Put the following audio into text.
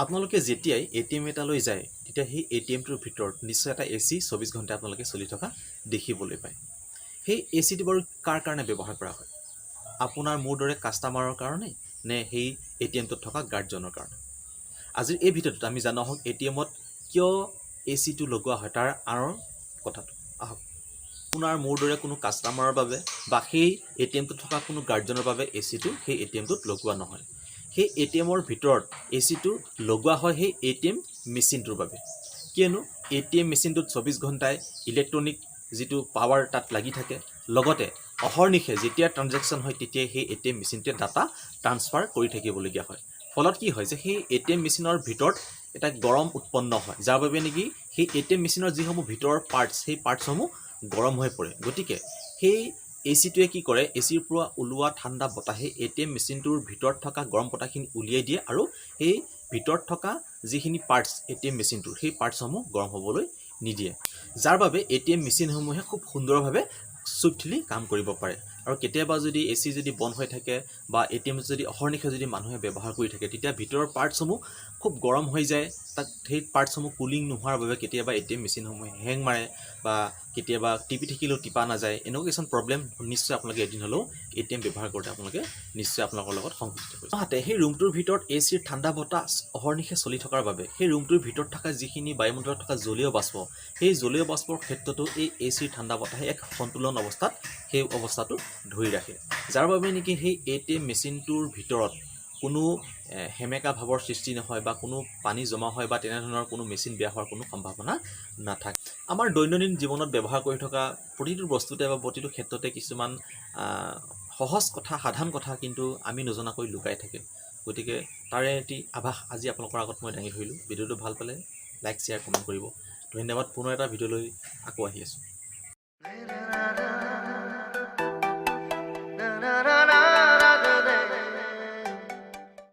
আপোনালোকে যেতিয়াই এটিএম এটালৈ যায় তেতিয়া সেই এটিএমটোৰ ভিতৰত নিশ্চয় এটা এচি 24 ঘণ্টা আপোনালোকে চলি থকা দেখিবলৈ পায়। সেই এচিটো বাৰু কাৰ কাৰণে ব্যৱহাৰ কৰা হয়? আপোনাৰ মোৰ দৰে কাষ্টমাৰৰ কাৰণে নে সেই এটিএমটোত থকা গাৰ্ডজনৰ কাৰণে? আজিৰ এই ভিডিঅ'টোত আমি জানো আহক এটিএমত কিয় এচিটো লগোৱা হয় তাৰ আঁৰৰ কথাটো। আহক, আপোনাৰ মোৰ দৰে কোনো কাষ্টমাৰৰ বাবে বা সেই এটিএমটোত থকা কোনো গাৰ্ডজনৰ বাবে এচিটো সেই এটিএমটোত লগোৱা নহয়। সেই এটিএমৰ ভিতৰত এচিটো লগোৱা হয় সেই এটিএম মেচিনটোৰ বাবে। কিয়নো এটিএম মেচিনটোত 24 ঘণ্টাই ইলেক্ট্ৰনিক যিটো পাৱাৰ তাত লাগি থাকে, লগতে অহৰ্নিশে যেতিয়া ট্ৰানজেকশ্যন হয় তেতিয়াই সেই এটিএম মেচিনটোৱে ডাটা ট্ৰান্সফাৰ কৰি থাকিবলগীয়া হয়। ফলত কি হয় যে সেই এটিএম মেচিনৰ ভিতৰত এটা গৰম উৎপন্ন হয়, যাৰ বাবে নেকি সেই এটিএম মেচিনৰ যিসমূহ ভিতৰৰ পাৰ্টছ সেই পাৰ্টছসমূহ গৰম হৈ পৰে। গতিকে সেই এচিটোৱে কি কৰে, এচিৰ পৰা ওলোৱা ঠাণ্ডা বতাহে এটিএম মেচিনটোৰ ভিতৰত থকা গৰম বতাহখিনি উলিয়াই দিয়ে আৰু সেই ভিতৰত থকা যিখিনি পাৰ্টছ এটিএম মেচিনটোৰ সেই পাৰ্টছসমূহ গৰম হ'বলৈ নিদিয়ে, যাৰ বাবে এটিএম মেচিনসমূহে খুব সুন্দৰভাৱে চুইফটলি কাম কৰিব পাৰে। আৰু কেতিয়াবা যদি এচি যদি বন্ধ হৈ থাকে বা এটিএম যদি অহৰ্নিশে যদি মানুহে ব্যৱহাৰ কৰি থাকে তেতিয়া ভিতৰৰ পাৰ্টছসমূহ খুব গৰম হৈ যায়। তাত সেই পাৰ্টছসমূহ কুলিং নোহোৱাৰ বাবে কেতিয়াবা এটিএম মেচিনসমূহে হেং মাৰে বা কেতিয়াবা টিপি থাকিলেও টিপা নাযায়। এনেকুৱা কিছুমান প্ৰব্লেম নিশ্চয় আপোনালোকে এদিন হ'লেও এটিএম ব্যৱহাৰ কৰোঁতে আপোনালোকে নিশ্চয় আপোনালোকৰ লগত সংঘটিত হৈছে। আনহাতে সেই ৰুমটোৰ ভিতৰত এচিৰ ঠাণ্ডা বতাহ অহৰ্নিশে চলি থকাৰ বাবে সেই ৰুমটোৰ ভিতৰত থকা যিখিনি বায়ুমণ্ডলত থকা জলীয় বাষ্প, সেই জলীয় বাষ্পৰ ক্ষেত্ৰতো এই এচিৰ ঠাণ্ডা বতাহে এক সন্তুলন অৱস্থাত সেই অৱস্থাটো ধৰি ৰাখে, যাৰ বাবে নেকি সেই এটিএম মেচিনটোৰ ভিতৰত কোনো সেমেকা ভাৱৰ সৃষ্টি নহয় বা কোনো পানী জমা হয় বা তেনেধৰণৰ কোনো মেচিন বেয়া হোৱাৰ কোনো সম্ভাৱনা নাথাকে। আমাৰ দৈনন্দিন জীৱনত ব্যৱহাৰ কৰি থকা প্ৰতিটো বস্তুতে বা প্ৰতিটো ক্ষেত্ৰতে কিছুমান সহজ কথা, সাধাৰণ কথা কিন্তু আমি নজনাকৈ লুকাই থাকে। গতিকে তাৰে এটি আভাস আজি আপোনালোকৰ আগত মই দাঙি ধৰিলোঁ। ভিডিঅ'টো ভাল পালে লাইক, শ্বেয়াৰ, কমেণ্ট কৰিব। ধন্যবাদ। পুনৰ এটা ভিডিঅ'লৈ আকৌ আহি আছোঁ।